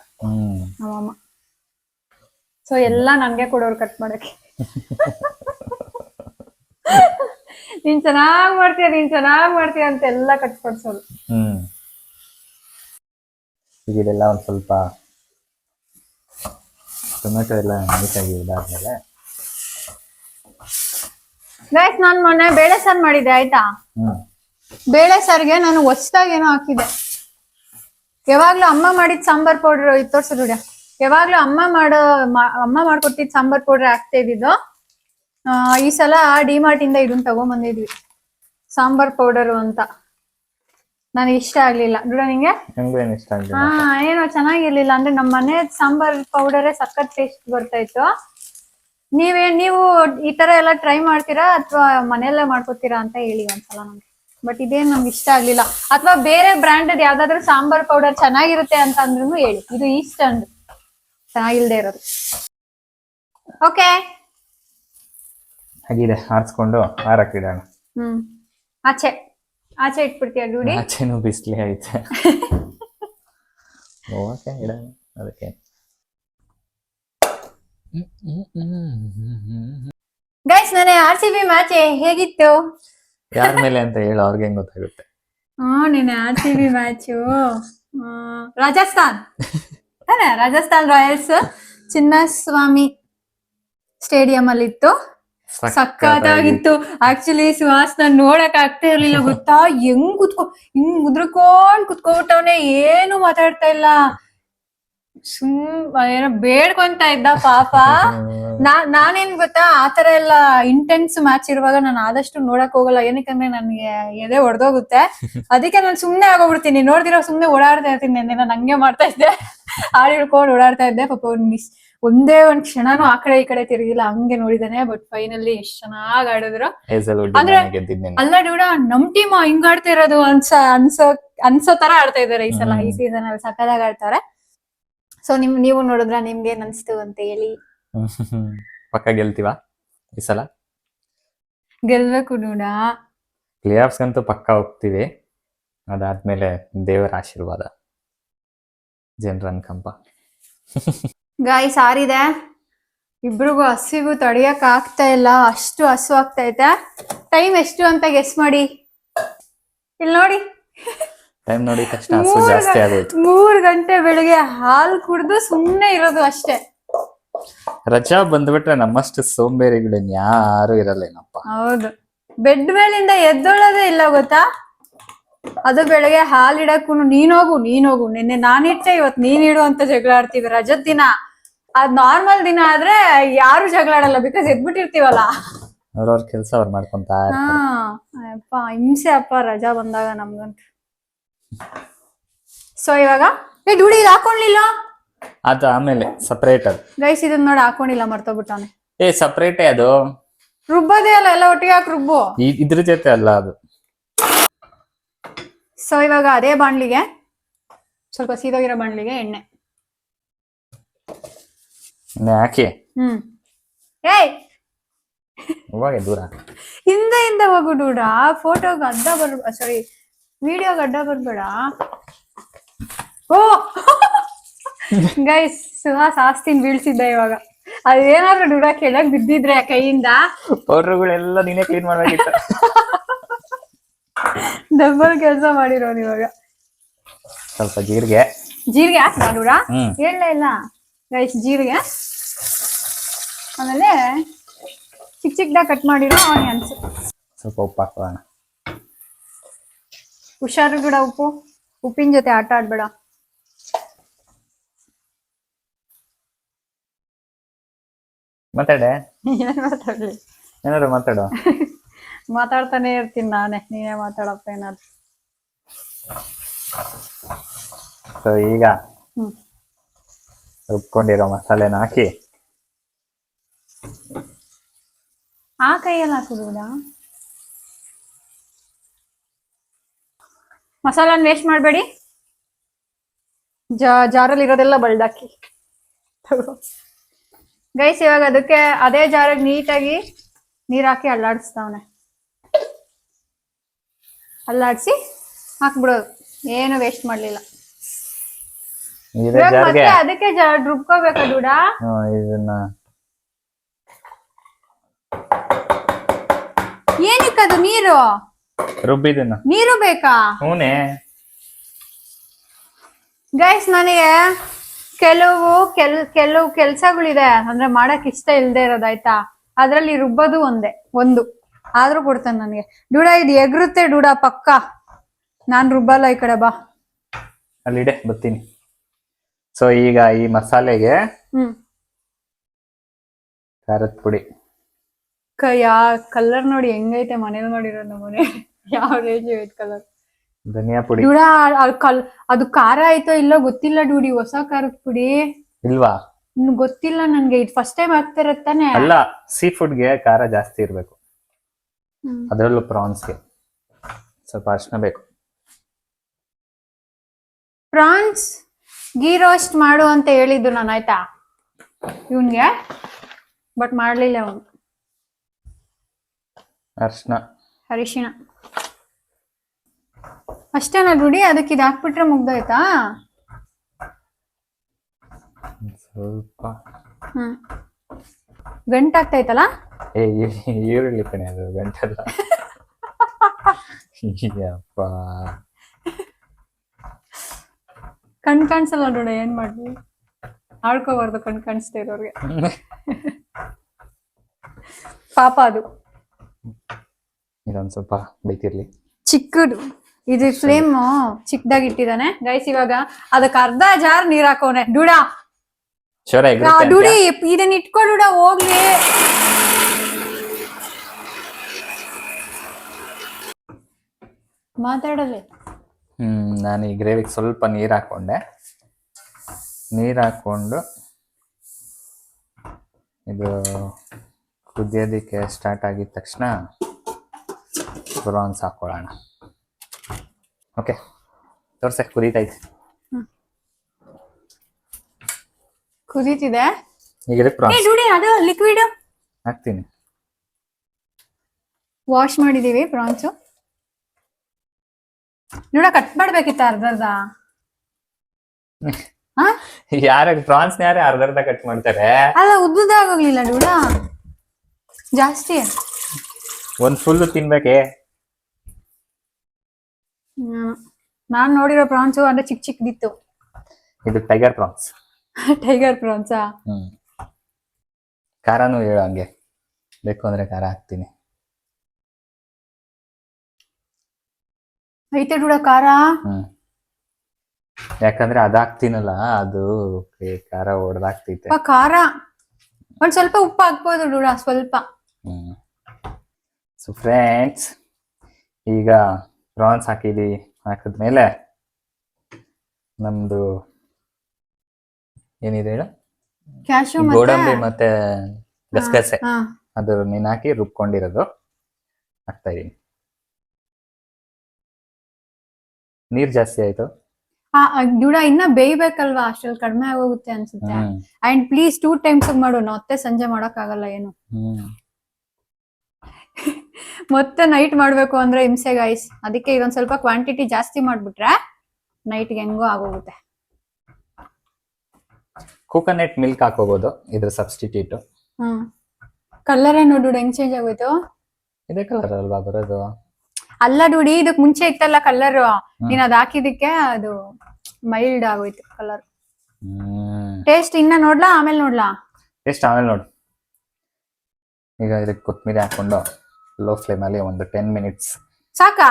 ನಮ್ಮಮ್ಮ. ಸೊ ಎಲ್ಲ ನನ್ಗೆ ಕೊಡೋರು ಕಟ್ ಮಾಡಕ್ಕೆ. ನೀನ್ ಚೆನ್ನಾಗ್ ಮಾಡ್ತೀಯ ಅಂತ ಎಲ್ಲ ಕಟ್ ಕೊಡ್ಸೋರು. ಇದೆಲ್ಲ ಒಂದ್ ಸ್ವಲ್ಪ ಟೊಮೆಟೊ ಎಲ್ಲ ನೀಟಾಗಿ ಇದಾದ್ಮೇಲೆ ಗೈಸ್ ನಾನ್ ಮೊನ್ನೆ ಬೇಳೆ ಸಾರು ಮಾಡಿದ್ದೆ ಆಯ್ತಾ. ಬೇಳೆ ಸಾರಿಗೆ ನಾನು ಹೊಸದಾಗಿ ಏನೋ ಹಾಕಿದ್ದೆ. ಯಾವಾಗ್ಲೂ ಅಮ್ಮ ಮಾಡಿದ ಸಾಂಬಾರ್ ಪೌಡರ್ ತೋರ್ಸೋದು, ಯಾವಾಗ್ಲೂ ಅಮ್ಮ ಮಾಡ್ಕೊಟ್ಟಿದ್ ಸಾಂಬಾರ್ ಪೌಡರ್ ಹಾಕ್ತಾ ಇದ್ದಿದ್ದು. ಈ ಸಲ ಡಿಮಾರ್ಟ್ ಇಂದ ಇದನ್ನ ತಗೊಂಡ್ಬಂದಿದ್ವಿ, ಸಾಂಬಾರ್ ಪೌಡರ್ ಅಂತ. ನನಗೆ ಇಷ್ಟ ಆಗ್ಲಿಲ್ಲ ದುಡ, ನಿಂಗೆ? ಏನೋ ಚೆನ್ನಾಗಿರ್ಲಿಲ್ಲ. ಅಂದ್ರೆ ನಮ್ಮ ಮನೆ ಸಾಂಬಾರ್ ಪೌಡರೇ ಸಖತ್ ಟೇಸ್ಟ್ ಬರ್ತಾ ಇತ್ತು. ನೀವು ಈ ತರ ಎಲ್ಲ ಟ್ರೈ ಮಾಡ್ತೀರಾ ಅಥವಾ ಮನೆಯಲ್ಲೇ ಮಾಡ್ಕೋತೀರಾ ಅಂತ ಹೇಳಿ ಒಂದ್ಸಲ ನಮ್ಗೆ. ಬಟ್ ಇದೇನ್ ನಮ್ಗೆ ಇಷ್ಟ ಆಗ್ಲಿಲ್ಲ. ಅಥವಾ ಬೇರೆ ಬ್ರ್ಯಾಂಡ್ ಯಾವ್ದಾದ್ರು ಸಾಂಬಾರ್ ಪೌಡರ್ ಚೆನ್ನಾಗಿರುತ್ತೆ ಅಂತ ಅಂದ್ರೂ ಹೇಳಿ. ಇದು ಈಸ್ಟರ್ನ್ ಚೆನ್ನಾಗಿಲ್ದೇ ಇರೋದು. ಓಕೆ, ಹಾಗಿದೆ. ಆರಿಸ್ಕೊಂಡು ಹಾರಕ್ಕಿಡೋಣ. ಆಚೆ ಇಟ್ಬಿಡ್ತೀಯ ಡ್ಯೂಡಿ? ಆಚೆನೂ ಬಿಸ್ಲಿ ಐತೆ. ಓಕೆ, ಇಡೋಣ ಅದಕ್ಕೆ. ಗೈಸ್ ನನ್ನ RCB ಮ್ಯಾಚ್ ಹೇಗಿತ್ತು? ಯಾರ ಮೇಲೆ ಅಂತ ಹೇಳು, ಅವ್ರಿಗೆ ಹೆಂಗ್ ಗೊತ್ತಾಗುತ್ತೆ? ನಿನ್ನೆ RCB match Rajasthan Royals Chinnaswamy stadium ಅಲ್ಲಿ ಇತ್ತು. ಸಕ್ಕತ್ತಾಗಿತ್ತು. ಆಕ್ಚುಲಿ ಸುಹಾಸ್ ನಾನ್ ನೋಡಕ್ ಆಗ್ತಾ ಇರ್ಲಿಲ್ಲ ಗೊತ್ತಾ, ಹಿಂಗ್ ಮುದ್ರಕೊಂಡ್ ಕುತ್ಕೊಬಿಟ್ಟವನೆ, ಏನು ಮಾತಾಡ್ತಾ ಇಲ್ಲ, ಏನೋ ಬೇಡ್ಕೊಂತ ಇದ್ದ ಪಾಪ. ನಾನೇನ್ ಗೊತ್ತಾ, ಆತರ ಎಲ್ಲ ಇಂಟೆನ್ಸ್ ಮ್ಯಾಚ್ ಇರುವಾಗ ನಾನು ಆದಷ್ಟು ನೋಡಕ್ ಹೋಗಲ್ಲ. ಏನಕ್ಕಂದ್ರೆ ನನ್ಗೆ ಎದೆ ಹೊಡೆದೋಗುತ್ತೆ. ಅದಕ್ಕೆ ನಾನು ಸುಮ್ನೆ ಆಗೋಗ್ಬಿಡ್ತೀನಿ. ನೋಡ್ದಿರೋ ಸುಮ್ನೆ ಓಡಾಡ್ತಾ ಇರ್ತೀನಿ. ನೆನ್ನೆ ನಾನು ಹಂಗೆ ಮಾಡ್ತಾ ಇದ್ದೆ, ಹಾಡು ಹಿಡ್ಕೊಂಡು ಓಡಾಡ್ತಾ ಇದ್ದೆ. ಪಾಪ ಒಂದೇ ಒಂದ್ ಕ್ಷಣನೂ ಆ ಕಡೆ ಈ ಕಡೆ ತಿರುಗಿಲ್ಲ, ಹಂಗೆ ನೋಡಿದಾನೆ. ಬಟ್ ಫೈನಲಿ ಎಷ್ಟ್ ಚೆನ್ನಾಗ್ ಆಡಿದ್ರು. ಅಂದ್ರೆ ಅಲ್ಲ ಡ್ಯೂಡ, ನಮ್ ಟೀಮ್ ಹಿಂಗ್ ಆಡ್ತಾ ಇರೋದು ಅನ್ಸೋ ತರ ಆಡ್ತಾ ಇದಾರೆ ಈ ಸಲ. ಈ ಸೀಸನ್ ಅಲ್ಲಿ ಸಕ್ಕದಾಗ ಆಡ್ತಾರೆ. ಸೊ ನೀವು ನೋಡಿದ್ರ ನಿಮ್ಗೆ ಏನ್ ಅನ್ಸ್ತು ಅಂತ ಹೇಳಿ. ಪಕ್ಕ ಗೆಲ್ತೀವಾ ಈ ಸಲ? ಗೆಲ್ಬೇಕು ಡ್ಯೂಡ. ಪ್ಲೇ ಆಫ್ಸ್ ಅಂತೂ ಪಕ್ಕ ಹೋಗ್ತೀವಿ. ಅದಾದ್ಮೇಲೆ ದೇವರ ಆಶೀರ್ವಾದ, ಜನರ ಅನ್ಕಂಪ. ಗಾಯ್ಸ್ ಆರಿದೆ, ಇಬ್ರಿಗೂ ಹಸಿವು ತಡಿಯಕ್ ಆಗ್ತಾ ಇಲ್ಲ, ಅಷ್ಟು ಹಸು ಆಗ್ತೈತೆ. ಟೈಮ್ ಎಷ್ಟು ಅಂತ ಗೆಸ್ ಮಾಡಿ. ಇಲ್ಲಿ ನೋಡಿ, ಟೈಮ್ ನೋಡಿ ತಕ್ಷಣ ಹಸು ಜಾಸ್ತಿ ಆಗೋಯ್ತು. 3 ಗಂಟೆ ಬೆಳಿಗ್ಗೆ ಹಾಲು ಕುಡ್ದು ಸುಮ್ನೆ ಇರೋದು ಅಷ್ಟೇ. ರಜಾ ಬಂದ್ಬಿಟ್ರೆ ನಮ್ಮಷ್ಟು ಸೋಂಬೇರಿಗಳು ಯಾರು ಇರಲ್ಲೇನಪ್ಪ. ಹೌದು, ಬೆಡ್ ಮೇಲಿಂದ ಎದ್ದೊಳ್ಳೋದೇ ಇಲ್ಲ ಗೊತ್ತಾ. ಅದು ಬೆಳಗ್ಗೆ ಹಾಲ್ ಇಡಕ್ಕೂ ನೀನೋಗು ನಿನ್ನೆ ನಾನಿಟ್ಟೆ ಇವತ್ತು ನೀನಿಡು ಅಂತ ಜಗಳ ಆಡ್ತೀವಿ. ರಜದ ದಿನ, ಅದ್ ನಾರ್ಮಲ್ ದಿನ ಆದ್ರೆ ಯಾರು ಜಗಳ ಆಡಲ್ಲ, ಬಿಕಾಸ್ ಎದ್ಬಿಟ್ಟಿರ್ತೀವಲ್ಲ. ಅವ್ರವ್ರ ಕೆಲಸ ಅವ್ರು ಮಾಡ್ಕೊಂತ ಇರ್ತಾರೆ. ಅಪ್ಪ ಹಿಂಸೆ ಅಪ್ಪ ರಜಾ ಬಂದಾಗ ನಮ್ಗಂತ. ಸೊ ಇವಾಗ ಡ್ಯೂಡಿ ಇದು ಹಾಕೊಂಡಿಲ್ಲ, ಅದು ಆಮೇಲೆ ಸಪರೇಟ್. ಅದು ಗೈಸ್ ಇದನ್ನ ನೋಡಿ ಹಾಕೊಂಡಿಲ್ಲ, ಮರ್ತೋಗ್ಬಿಟ್ಟಾನೆ. ಸಪರೇಟೇ ಅದು, ರುಬ್ಬದೇ ಅಲ್ಲ, ಎಲ್ಲ ಒಟ್ಟಿಗೆ ಹಾಕಿ ರುಬ್ಬು. ಇದ್ರ ಜೊತೆ ಅಲ್ಲ ಅದು. ಸೊ ಇವಾಗ ಅದೇ ಬಾಣ್ಲಿಗೆ, ಸ್ವಲ್ಪ ಸೀದೋಗಿರೋ ಬಾಣ್ಲಿಗೆ ಎಣ್ಣೆ ಹಾಕಿ. ಏಯ್ ಹೋಗಿ ದೂರ ಹಿಂದೆ ಹೋಗು ಡೂಡ. ಫೋಟೋಗೆ ಅಡ್ಡ ಸಾರಿ ವಿಡಿಯೋಗೆ ಅಡ್ಡ ಬರ್ಬೇಡ. ಓ ಗೈಸ್, ಸುಹಾಸ್ ಆಸ್ತಿನ್ ಬೀಳ್ಸಿದ್ದ ಇವಾಗ. ಅದೇನಾದ್ರೂ ಡೂಡ ಕೆಳಗ್ ಬಿದ್ದಿದ್ರೆ ಕೈಯಿಂದ ಪೌಡರ್ಗಳೆಲ್ಲ ನೀನೇ ಕ್ಲೀನ್ ಮಾಡ್ಬೇಕಿತ್ತು. ಡಬಲ್ ಕೆಲಸ ಮಾಡಿರೋನು ಇವಾಗ. ಸ್ವಲ್ಪ ಜೀರಿಗೆ ಹಾಕ್ತಾ ಡೂಡ? ಹೇಳಲೇ ಇಲ್ಲ ಗೈಸ್, ಜೀರಿಗೆ ಆಮೇಲೆ ಚಿಕ್ಕದಾಗಿ ಕಟ್ ಮಾಡಿರೋ ಆನಿಯನ್ಸ್. ಸ್ವಲ್ಪ ಉಪ್ಪು ಹಾಕೋಣ. ಹುಷಾರು ಬಿಡ, ಉಪ್ಪಿನ ಜೊತೆ ಆಟ ಆಡ್ಬೇಡ. ಮಾತಾಡೆ, ಏನ್ ಮಾತಾಡ್ಲಿ? ಏನಾದ್ರು ಮಾತಾಡು. ಮಾತಾಡ್ತಾನೆ ಇರ್ತೀನಿ ನಾನೇ, ನೀನೇ ಮಾತಾಡಪ್ಪ ಏನಾದ್ರು. ಸೊ ಈಗ ಹ್ಮ್ ರುಬ್ಕೊಂಡಿರೋ ಮಸಾಲೆನ ಹಾಕಿ ಆ ಕೈಯಲ್ಲಿ ಹಾಕುದ? ಮಸಾಲಾನ ವೇಸ್ಟ್ ಮಾಡಬೇಡಿ, ಜಾರಲ್ಲಿ ಇರೋದೆಲ್ಲ ಬಳ್ದಾಕಿ. ಗೈಸ್ ಇವಾಗ ಅದಕ್ಕೆ ಅದೇ ಜಾರಿಗೆ ನೀಟಾಗಿ ನೀರ್ ಹಾಕಿ ಅಲ್ಲಾಡಿಸ್ತಾವನೆ. ಅಲ್ಲಾಡಿಸಿ ಹಾಕ್ಬಿಡೋದು, ಏನು ವೇಸ್ಟ್ ಮಾಡ್ಲಿಲ್ಲ. ಇದೇ ಇವಾಗ ಜಾರ್ಗೆ ಮತ್ತೆ ಅದಕ್ಕೆ ರುಬ್ಕೋಬೇಕಾ ದೂಡ? ಇದನ್ನ ಏನಕ್ಕದು ನೀರು? ರುಬ್ಬಿದನ್ನ ನೀರು ಬೇಕಾ? ಹೂನೆ. ಗೈಸ್ ನನಗೆ ಕೆಲವು ಕೆಲ್ಸಗಳಿದೆ, ಅಂದ್ರೆ ಮಾಡಕ್ ಇಷ್ಟ ಇಲ್ದೇ ಇರೋದಾಯ್ತಾ, ಅದ್ರಲ್ಲಿ ರುಬ್ಬೋದು ಒಂದು ಆದ್ರೂ ಕೊಡ್ತಾನೆ ನನಗೆ. ಡೂಡ ಇದು ಎಗರುತ್ತೆ ಡೂಡ, ಪಕ್ಕ. ನಾನ್ ರುಬ್ಬಲ್ಲ, ಈ ಕಡೆ ಬಾ. ಅಲ್ಲಿಡೆ ಬರ್ತೀನಿ. ಸೊ ಈಗ ಈ ಮಸಾಲೆಗೆ ಖಾರದ ಪುಡಿ, ಕಲರ್ ನೋಡಿ ಹೆಂಗೈತೆ, ಮನೇಲಿ ನೋಡಿರೋದು ನಮ್ಮನೆ ಯಾವ ರೇಂಜ್ ಐತೆ ಕಲರ್. ಧನಿಯಾ ಪುಡಿ ಡೂಡ ಅದು ಖಾರ ಆಯ್ತೋ ಇಲ್ಲೋ ಗೊತ್ತಿಲ್ಲ ಡೂಡಿ, ಹೊಸ ಖಾರದ ಪುಡಿ ಇಲ್ವಾ? ಗೊತ್ತಿಲ್ಲ ನನ್ಗೆ, ಇದು ಫಸ್ಟ್ ಟೈಮ್ ಆಗ್ತಿರತ್ತಾನೆ. ಅಲ್ಲ, ಸೀ ಫುಡ್ಗೆ ಖಾರ ಜಾಸ್ತಿ ಇರ್ಬೇಕು, ಅದರಲ್ಲೂ ಪ್ರಾನ್ಸ್ಗೆ ಸ್ವಲ್ಪ ಅರ್ಶಿನ ಬೇಕು. ಪ್ರಾನ್ಸ್ ಗೀ ರೋಸ್ಟ್ ಮಾಡು ಅಂತ ಹೇಳಿದ್ದು ನಾನು, ಆಯ್ತಾ ಇವನ್ಗೆ, ಬಟ್ ಮಾಡ್ಲಿಲ್ಲ ಅವನು. ಅರಿಶಿಣ ಅಷ್ಟೇನಾ ರುಡಿ? ಅದಕ್ಕೆ ಇದು ಹಾಕ್ಬಿಟ್ರೆ ಮುಗ್ದಾಯ್ತಾ? ಸ್ವಲ್ಪ ಗಂಟಾಗ್ತೈತಲ್ಲ? ಈರುಳ್ಳಿ ಕಣೆ ಅದು, ಗಂಟಲ್ಲ. ಕಣ್ ಕಾಣಿಸಲ್ಲ ನೋಡ, ಏನ್ ಮಾಡ್ಲಿ, ಆಡ್ಕೋಬಾರ್ದು ಕಣ್ ಕಾಣಿಸ್ತಾ ಇರೋರ್ಗೆ. ಪಾಪ ಅದು. ಇದೊಂದ್ ಸ್ವಲ್ಪ ಬೈತಿರ್ಲಿ. ಚಿಕ್ಕದು ಇದು, ಫ್ಲೇಮ್ ಚಿಕ್ಕದಾಗಿ ಇಟ್ಟಿದ್ದಾನೆ ಗೈಸ್. ಇವಾಗ ಅದಕ್ಕೆ ಅರ್ಧ ಜಾರ್ ನೀರ್ ಹಾಕೋನೆ ಡೂಡ. ಡೂಡಿ ಇದನ್ನ ಇಟ್ಕೊ ಡೂಡ, ಹೋಗ್ಲಿ. ಮಾತಾಡಲಿ. ನಾನು ಈ ಗ್ರೇವಿಗೆ ಸ್ವಲ್ಪ ನೀರ್ ಹಾಕೊಂಡೆ. ನೀರ್ ಹಾಕೊಂಡು ಇದು ಕುದಿಯೋದಕ್ಕೆ ಸ್ಟಾರ್ಟ್ ಆಗಿದ ತಕ್ಷಣ ಪ್ರಾನ್ಸ್ ಹಾಕೊಳ್ಳೋಣ. ಓಕೆ, ತೋರ್ಸೆ, ಕುದೀತೈತೆ. ಕುದೀತಿದೆ ಈಗ ಪ್ರಾನ್ಸ್ ಅದು ಲಿಕ್ವಿಡ್ ಹಾಕ್ತೀನಿ. ವಾಶ್ ಮಾಡಿದೀವಿ ಪ್ರಾನ್ಸು. ನೋಡ, ಕಟ್ ಮಾಡ್ಬೇಕಿತ್ತ ಅರ್ಧ. ಪ್ರಾನ್ಸ್ ಯಾರೇ ಅರ್ಧ ಕಟ್ ಮಾಡ್ತಾರೆ? ಅಲ್ಲ, ಉದ್ದುದಾಗೋಗ್ಲಿಲ್ಲ ಡೂಡ, ಜಾಸ್ತಿ. ಒಂದ್ ಫುಲ್ ತಿನ್ಬೇಕೆ? ನಾನ್ ನೋಡಿರೋ ಪ್ರಾನ್ಸು ಅಂದ್ರೆ ಚಿಕ್ಕದಿತ್ತು. ಇದು ಟೈಗರ್ ಪ್ರಾನ್ಸ್. ಟೈಗರ್ ಪ್ರಾನ್ಸಾ? ಖಾರನೂ ಹೇಳು, ಹಂಗೆ ಬೇಕು ಅಂದ್ರೆ ಖಾರ ಹಾಕ್ತೀನಿ. ಐತೆ ಡೂಡ ಖಾರ? ಯಾಕಂದ್ರೆ ಅದಾಗ್ತೀನಲ್ಲ, ಅದು ಖಾರ ಹೊಡೆದಾಗ್ತೈತೆ. ಖಾರ ಒಂದ್ ಸ್ವಲ್ಪ ಉಪ್ಪು ಹಾಕ್ಬೋದು ಡೂಡ, ಸ್ವಲ್ಪ. ಸೊ ಫ್ರೆಂಡ್ಸ್, ಈಗ ಪ್ರಾನ್ಸ್ ಹಾಕಿದ್ಮೇಲೆ ನಮ್ದು ಏನಿದೆ ಹೇಳು, ಕ್ಯಾಶು ಗೋಡಂಬಿ ಮತ್ತೆ ಗಸಗಸೆ, ಅದು ನೀನ್ ಹಾಕಿ ರುಬ್ಕೊಂಡಿರೋದು ಹಾಕ್ತಾ ಇದೀನಿ. ನೀರ್ ಜಾಸ್ತಿ ಆಯ್ತು ಡೂಡ, ಇನ್ನ ಬೇಯ್ಬೇಕಲ್ವಾ, ಅಷ್ಟ್ರಲ್ಲಿ ಕಡಿಮೆ ಆಗೋಗುತ್ತೆ ಅನ್ಸುತ್ತೆ. ಅಂಡ್ ಪ್ಲೀಸ್ 2 times ಮಾಡು, ಮತ್ತೆ ಸಂಜೆ ಮಾಡಕ್ ಆಗಲ್ಲ ಏನು. ಮತ್ತೆ ನೈಟ್ ಮಾಡ್ಬೇಕು ಅಂದ್ರೆ ಹಿಂಸೆ ಗೈಸ್. ಅದಕ್ಕೆ ಇದೊಂದ್ ಸ್ವಲ್ಪ ಕ್ವಾಂಟಿಟಿ ಜಾಸ್ತಿ ಮಾಡ್ಬಿಟ್ರೆ ನೈಟ್ಗೆ ಹೆಂಗೋ ಆಗೋಗುತ್ತೆ. ಕೋಕೋನಟ್ ಮಿಲ್ಕ್ ಹಾಕೋಬಹುದು, ಇದ್ರ ಸಬ್ಸ್ಟಿಟ್ಯೂಟ್. ಕಲರ್ ಏನು ಡೂಡ್ ಹೆಂಗ್ ಚೇಂಜ್ ಆಗೋಯ್ತು? ಇದೇ ಕಲರ್ ಅಲ್ವಾ ಬರೋದು? ಅಲ್ಲ ಡೂಡಿ, ಇದಕ್ ಮುಂಚೆ ಇತ್ತಲ್ಲ ಕಲರ್, ನೀನ್ ಅದ್ ಹಾಕಿದಕ್ಕೆ ಅದು ಮೈಲ್ಡ್ ಆಗೋಯ್ತು ಕಲರ್. ಟೇಸ್ಟ್ ಇನ್ನ ನೋಡ್ಲಾ ಆಮೇಲೆ ನೋಡ್ಲಾ? ಟೇಸ್ಟ್ ಆಮೇಲೆ ನೋಡು. ಈಗ ಇದಕ್ಕೆ ಕೊತ್ತಂಬರಿ ಹಾಕೊಂಡು ಲೋ ಫ್ಲೇಮ್ ಅಲ್ಲಿ ಒಂದು 10 minutes ಸಾಕಾ?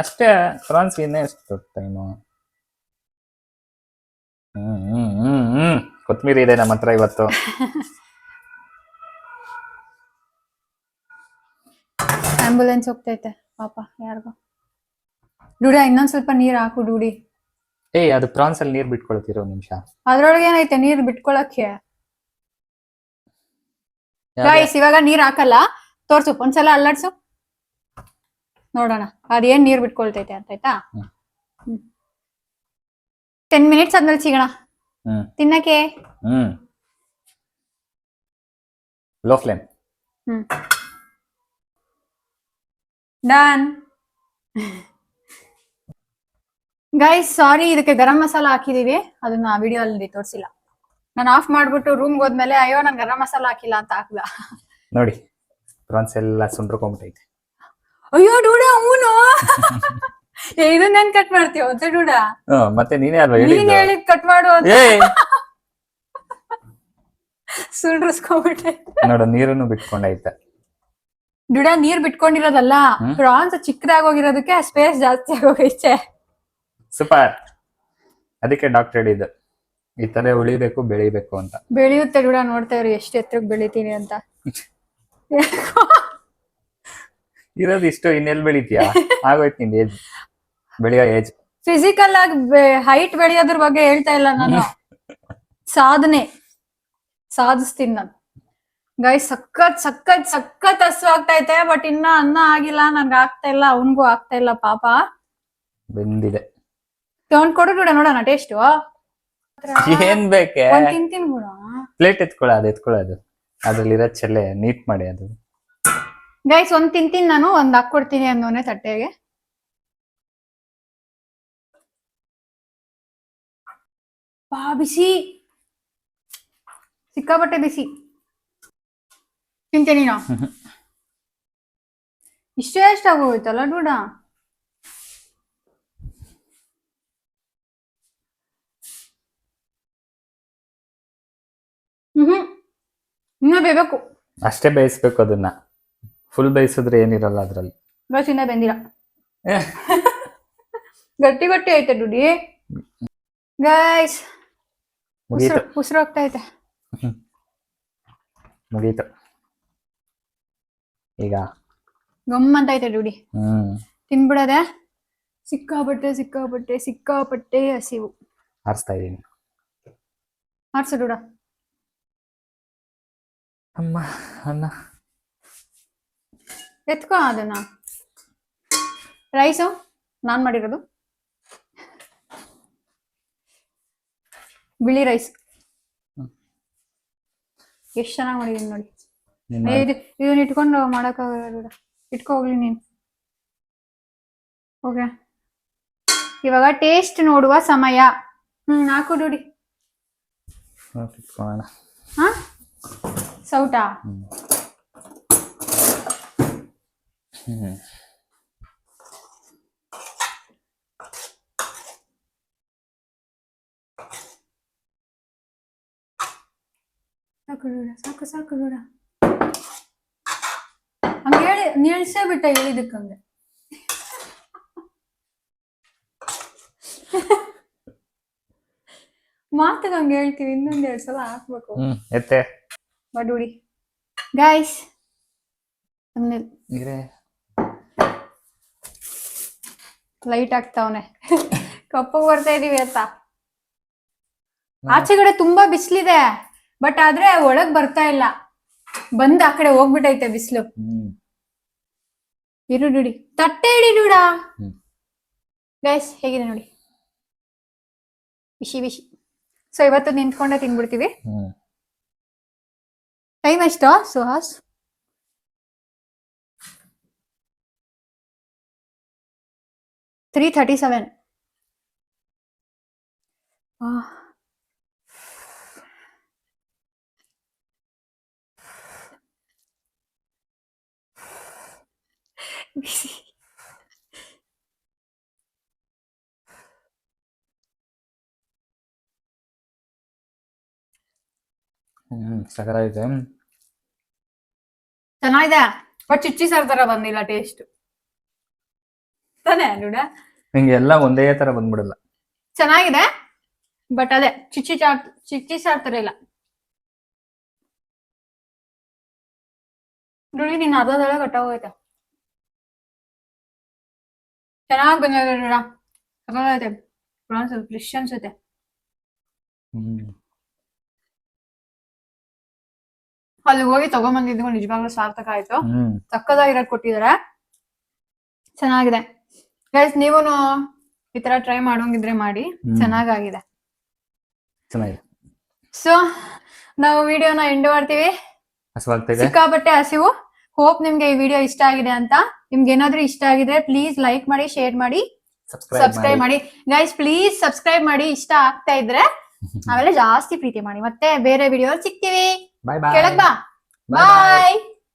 ಅಷ್ಟೇ. ಪ್ರಾನ್ಸ್ ಇನ್ನೇ ಎಷ್ಟು ಟೈಮು? ಕೊತ್ತಂಬರಿ ಇದೆ ನಮ್ಮ ಹತ್ರ ಇವತ್ತು. ಆಂಬುಲೆನ್ಸ್ ಹೋಗ್ತೈತೆ ಪಾಪ ಯಾರಿಗೋ. ಡೂಡ ಇನ್ನೊಂದ್ ಸ್ವಲ್ಪ ನೀರ್ ಹಾಕು ಡೂಡಿ. ಏಯ್ ಅದು ಪ್ರಾನ್ಸ್ ಅಲ್ಲಿ ನೀರ್ ಬಿಟ್ಕೊಳ್ತಿರೋ ನಿಮಿಷ. ಅದ್ರೊಳಗೆ ಏನೈತೆ ನೀರ್ ಬಿಟ್ಕೊಳಕ್ಕೆ. ಗೈಸ್ ಇವಾಗ ನೀರ್ ಹಾಕಲ್ಲ, ತೋರ್ಸು ಒಂದ್ಸಲ ಅಲ್ಲಾಡ್ಸು ನೋಡೋಣ ಅದೇನ್ ನೀರ್ ಬಿಟ್ಕೊಳ್ತೈತೆ ಅಂತ ಆಯ್ತಾ. 10 minutes ಆದ್ಮೇಲೆ ಸಿಗೋಣ ತಿನ್ನಕ್ಕೆ. Low flame. ಡನ್. ಗೈಸ್ ಸಾರಿ, ಇದಕ್ಕೆ ಗರಂ ಮಸಾಲ ಹಾಕಿದೀವಿ, ಅದನ್ನ ವಿಡಿಯೋ ಅಲ್ಲಿ ತೋರಿಸಿಲ್ಲ. ನಾನು ಆಫ್ ಮಾಡ್ಬಿಟ್ಟು ರೂಮ್ಗೆ ಹೋದ್ಮೇಲೆ ಅಯ್ಯೋ ನಾನು ಗರಂ ಮಸಾಲ ಹಾಕಿಲ್ಲ ಅಂತ ಹಾಕ್ದ. ನೋಡಿ ಪ್ರಾನ್ಸ್ ಎಲ್ಲ ಸುಂಡ್ರಕೊಂಡ್ಬಿಟ್ಟೈತೆ. ಅಯ್ಯೋ ಡೂಡ ಅವನು ಇದನ್ನ ನೆನ್ ಕಟ್ ಮಾಡ್ತೀವ ಅಂತ ಡೂಡ. ಮತ್ತೆ ನೀನೇ ಅಲ್ವಾ ನೀನ್ ಹೇಳಿದ್ ಕಟ್ ಮಾಡು ಅಂತ ಸುಳ್ಳಿಸ್ಕೊಂಡ್ಬಿಟ್ಟೆ. ನೋಡು ನೀರನ್ನು ಬಿಟ್ಕೊಂಡೈತೆ. ಡುಡ ನೀರ್ ಬಿಟ್ಕೊಂಡಿರೋದಲ್ಲ, ಪ್ರಾನ್ಸ್ ಚಿಕ್ಕದಾಗೋಗಿರೋದಕ್ಕೆ ಸ್ಪೇಸ್ ಜಾಸ್ತಿ ಆಗೋಗೈತೆ. ಸೂಪರ್. ಅದಕ್ಕೆ ಡಾಕ್ಟರ್ ಹೇಳಿದ್ದು ಈ ತರ ಉಳಿಬೇಕು ಬೆಳಿಬೇಕು ಅಂತ. ಬೆಳೆಯುತ್ತೆ ಡುಡ, ನೋಡ್ತಾ ಇವ್ರು ಎಷ್ಟು ಎತ್ತರಕ್ಕೆ ಬೆಳಿತೀನಿ ಅಂತ. ಇರೋದು ಇಷ್ಟು, ಇನ್ನೆಲ್ಲಿ ಬೆಳಿತೀಯಾ? ಆಗೋಯ್ತು ನಿಂದ ಏಜ್, ಬೆಳೆಯೋ ಏಜ್. ಫಿಸಿಕಲ್ ಆಗಿ ಹೈಟ್ ಬೆಳೆಯೋದ್ರ ಬಗ್ಗೆ ಹೇಳ್ತಾ ಇಲ್ಲ ನಾನು, ಸಾಧನೆ ಸಾಧಿಸ್ತೀನಿ ನಾನು. ಗೈಸ್ ಸಖತ್ ಸಖತ್ ಸಖತ್ ಹಸು ಆಗ್ತೈತೆ, ಬಟ್ ಇನ್ನ ಅನ್ನ ಆಗಿಲ್ಲ, ನನ್ಗೆ ಆಗ್ತಾ ಇಲ್ಲ, ಅವನ್ಗೂ ಆಗ್ತಾ ಇಲ್ಲ ಪಾಪ. ಬೆಂದಿದೆ. ತಗೊಂಡ್ ಕೊಡು ಡುಡ ನೋಡೋಣ ಟೇಸ್ಟು. ಏನ್ ಬೇಕೆ? ತಿಂತೀನಿ ಬಿಡು. ಪ್ಲೇಟ್ ಎತ್ಕೊಳ್ಳೋದು ಅದ್ರಲ್ಲಿರೋ ಚೆಲ್ಲೆ ನೀಟ್ ಮಾಡಿ ಅದು. ಗೈಸ್ ಒಂದ್ ತಿಂತೀನಿ ನಾನು, ಒಂದ್ ಹಾಕೊಡ್ತೀನಿ ಅನ್ನೋನೆ ತಟ್ಟೆಗೆ. ಬಾ ಬಿಸಿ, ಸಿಕ್ಕಾಪಟ್ಟೆ ಬಿಸಿ. ತಿಂತೀನಿ ನಾ. ಇಷ್ಟೇ ಎಷ್ಟಾಗೋಯ್ತಲ್ಲ ಡೂಡ. ಇನ್ನ ಬೇಯಬೇಕು. ಅಷ್ಟೇ ಬೇಯಿಸ್ಬೇಕು ಅದನ್ನ, ಫುಲ್ ಬೇಯಿಸಿದ್ರೆ ಏನಿರಲ್ಲ ಅದ್ರಲ್ಲಿ. ಗೈಸ್ ಇನ್ನ ಬೆಂದಿಲ್ಲ, ಗಟ್ಟಿ ಗಟ್ಟಿ ಐತೆ ಡುಡಿ. ಗೈಸ್ ಉಸಿರು ಹೋಗ್ತಾ ಐತೆ. ಮುಗೀತು ಈಗ, ಗಮ್ ಅಂತ ಐತೆ ಡುಡಿ. ತಿನ್ಬಿಡದೆ. ಸಿಕ್ಕಾಪಟ್ಟೆ ಸಿಕ್ಕಾಪಟ್ಟೆ ಸಿಕ್ಕಾಪಟ್ಟೆ ಹಸಿವು. ಆರಿಸ್ತಾ ಇದೀನಿ. ಆರ್ಸು ಡುಡ. ಅಮ್ಮ ಅನ್ನ ಎತ್ಕೋ ಅದನ್ನ. ರೈಸು ನಾನ್ ಮಾಡಿರೋದು ಬಿಳಿ ರೈಸ್. ಎಷ್ಟ್ ಚೆನ್ನಾಗಿ ಮಾಡಿದೀನಿ ನೋಡಿ. ಇದನ್ನ ಇಟ್ಕೊಂಡು ಮಾಡಕ್ಕಾಗಲ್ಲ, ಇಟ್ಕೊ ಹೋಗ್ಲಿ ನೀನ್. ಓಕೆ, ಇವಾಗ ಟೇಸ್ಟ್ ನೋಡುವ ಸಮಯ. ನಾಲ್ಕು ಡುಡಿ. ಹಾ ಸೌಟಾ? ಸಾಕು ಡುಡ, ಸಾಕು ಸಾಕು ಡುಡ. ಹಂಗ ಹೇಳಿ ನಿಲ್ಸೇ ಬಿಟ್ಟ ಹೇಳಿದಕ್ಕಂಗೆ. ಮಾತಿಗೆ ಹಂಗ ಹೇಳ್ತೀವಿ, ಇನ್ನೊಂದ್ 2 ಸಲ ಹಾಕ್ಬೇಕು. ಎತ್ತೆ ಬಡೂಡಿ. ಗೈಸ್ ಲೈಟ್ ಆಗ್ತಾವನೆ, ಕಪ್ಪು ಬರ್ತಾ ಇದೀವಿ ಅಂತ. ಆಚೆಗಡೆ ತುಂಬಾ ಬಿಸಿಲಿದೆ, ಬಟ್ ಆದ್ರೆ ಒಳಗ್ ಬರ್ತಾ ಇಲ್ಲ, ಬಂದ್ ಆ ಕಡೆ ಹೋಗ್ಬಿಟ್ಟೈತೆ ಬಿಸಿಲು. ಇರು ಡುಡಿ, ತಟ್ಟೆ ಇಡಿ ಡುಡ. ಗೈಸ್ ಹೇಗಿದೆ ನೋಡಿ, ಬಿಸಿ ಬಿಸಿ. ಸೊ ಇವತ್ತು ನಿಂತ್ಕೊಂಡೆ ತಿನ್ಬಿಡ್ತೀವಿ. ಟೈಮ್ ಎಷ್ಟು ಸುಹಾಸ್? 3:37. ಸಗರಾಗಿದೆ. ಚೆನ್ನಾಗಿದೆ, ಬಟ್ ಚಿಚ್ಚಿ ಸಾರ್ ತರ ಬಂದಿಲ್ಲ ಟೇಸ್ಟ್ ತಾನೇ ಡುಡ? ನಿಂಗೆ ಎಲ್ಲ ಒಂದೇ ತರ ಬಂದ್ಬಿಡಲ್ಲ. ಚೆನ್ನಾಗಿದೆ, ಬಟ್ ಅದೇ ಚಿಚ್ಚಿ ಸಾರ್ ತರ ಇಲ್ಲ. ಡುಡಿ ನೀನ್ ಅರ್ಧದೊಳಗೆ ಕಟ್ಟಾಗೋಯ್ತ. ಚೆನ್ನಾಗಿ ಬಂದಿದೆ ಪ್ರಾನ್ಸ್ ಫ್ರೆಶ್ ಅನ್ಸುತ್ತೆ. ಅಲ್ಲಿ ಹೋಗಿ ತಗೊಂಬಂದಿದ್ವು ನಿಜವಾಗ್ಲೂ ಸಾರ್ಥಕ ಆಯ್ತು. ಸಕ್ಕದಾಗಿರೋದ್ ಕೊಟ್ಟಿದಾರೆ, ಚೆನ್ನಾಗಿದೆ. ಗೈಸ್ ನೀವುನು ಈ ತರ ಟ್ರೈ ಮಾಡೋಂಗಿದ್ರೆ ಮಾಡಿ, ಚೆನ್ನಾಗಿದೆ. ಸೊ ನಾವು ವಿಡಿಯೋನ ಎಂಡ್ ಮಾಡ್ತೀವಿ. ಸಿಕ್ಕಾಪಟ್ಟೆ ಹಸಿವು. ಹೋಪ್ ನಿಮ್ಗೆ ಈ ವಿಡಿಯೋ ಇಷ್ಟ ಆಗಿದೆ ಅಂತ. ನಿಮ್ಗೆ ಏನಾದ್ರೂ ಇಷ್ಟ ಆಗಿದ್ರೆ ಪ್ಲೀಸ್ ಲೈಕ್ ಮಾಡಿ, ಶೇರ್ ಮಾಡಿ, ಸಬ್ಸ್ಕ್ರೈಬ್ ಮಾಡಿ. ಗೈಸ್ ಪ್ಲೀಸ್ ಸಬ್ಸ್ಕ್ರೈಬ್ ಮಾಡಿ, ಇಷ್ಟ ಆಗ್ತಾ ಇದ್ರೆ. ಆಮೇಲೆ ಜಾಸ್ತಿ ಪ್ರೀತಿ ಮಾಡಿ. ಮತ್ತೆ ಬೇರೆ ವಿಡಿಯೋ ಸಿಗ್ತೀವಿ. ಕೆಳಗ್ ಬಾ. ಬಾಯ್.